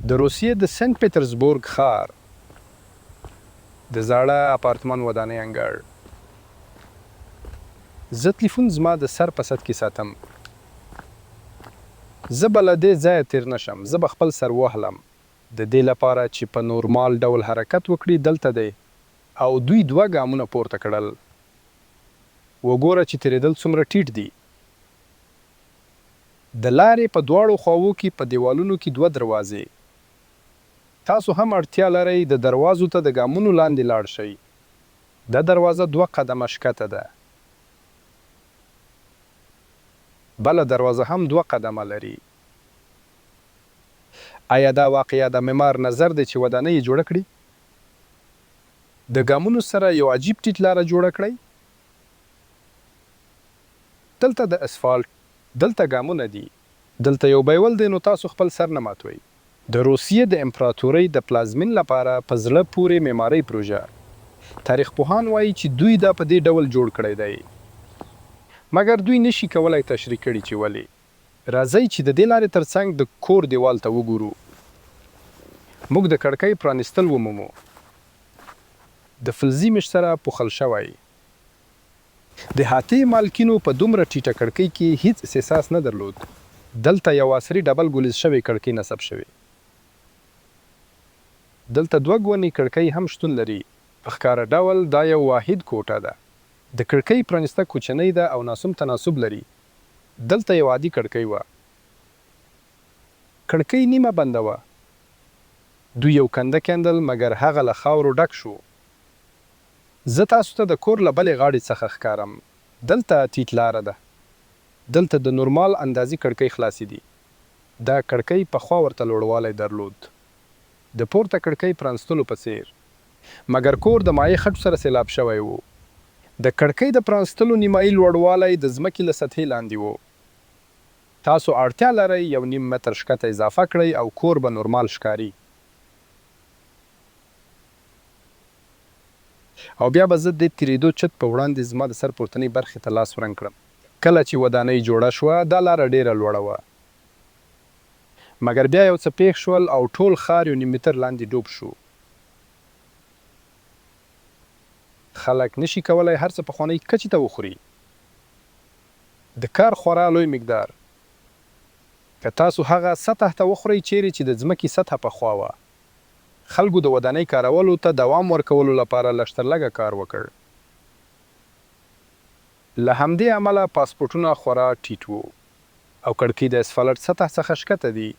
د روسیې د سینټ پیټرزبورګ ښار د زاړه اپارتمان ودانۍ انګړ. زه تلیفون زما د سر په سد کې ساتم. زه به له دې ځایه تېر نه شم. زه به خپل سر وهلم د دې لپاره چې په نورمال ډول حرکت وکړي. دلته دی او دوی 2 ګامونه پورته کړل. وګوره چې تېرېدل څومره ټیټ دي. د لارې په دواړو خواوو کې په دیوالونو کې 2 دروازې. تاسو هم اړتیا لرئ د دروازو ته د ګامونو لاندې لاړ شئ. دا دروازه 2 قدمه ښکته ده. بله دروازه هم 2 قدمه لري. آیا دا واقعیا د معمار نظر دی چې ودانۍ یې جوړه کړي؟ د ګامونو سره یو عجیب ټیټ لاره جوړه کړئ. دلته د اسفالټ، دلته ګامونه دي، دلته یو بیول دی، نو تاسو خپل سر نه ماتوئ. د روسیې د امپراتورۍ د پلازمېنې لپاره په زړه پورې معمارۍ پروژه. تاریخ پوهان وایي چې دوی دا په دې ډول جوړ کړی دی. مګر دوی نشي کولای تشریح کړي چې ولې. راځئ چې د دې لارې ترڅنګ د کور دیوال ته وګورو. موږ د کړکۍ پرانیستل ومومو. د فلزي مش سره پوښل شوی. د هاتې مالکینو په دومره ټیټه کړکۍ کې هیڅ احساس نه درلود. دلته یو عصري ډبل ګولیز شوی کړکۍ نصب شوی. دلته 2 ګونې کړکۍ هم شتون لري. په ښکاره ډول دا یو واحد کوټه ده. د کړکۍ پرانیسته کوچنۍ ده او ناسم تناسب لري. دلته یو عادي کړکۍ وه. کړکۍ نیمه بنده وه. دوی یو کنده کیندل، مګر هغه له خاورو ډک شو. زه تاسو ته د کور له بلې غاړې څخه ښکارم. دلته ټیټ لاره ده. دلته د نورمال اندازې کړکۍ خلاصې دي. دا کړکۍ پخوا ورته لوړوالی درلود. د پورته کړکۍ پرانستلو په څیر. مګر کور د مایع خټو سره سیلاب شوی و. د کړکۍ د پرانستلو نیمایي لوړوالی د ځمکې له سطحې لاندې و. تاسو اړتیا لرئ 1.5 متر ښکته اضافه کړئ او کور به نورمال ښکاري. او بیا به زه د تیریدو چت په وړاندې زما د سر پورتنۍ برخې ته لاس ورنګ کړم. کله چې ودانۍ جوړه شوه، دا لاره ډیره لوړه وه. مګر بیا یو څه پیښ شول او ټول ښار 1.5 متر لاندې ډوب شو. خلک نشي کولای هر څه پخوانۍ کچې ته وخوري. د کار خورا لوی مقدار. که تاسو هغه سطح ته وخورئ چیرې چې د ځمکې سطحه پخوا وه. خلکو د ودانۍ کارولو ته دوام ورکولو لپاره لږترلږه کار وکړ. له همدې امله پاسپورټونه خورا ټیټ وو او کړکۍ د اسفالټ سطح څخه ښکته دي.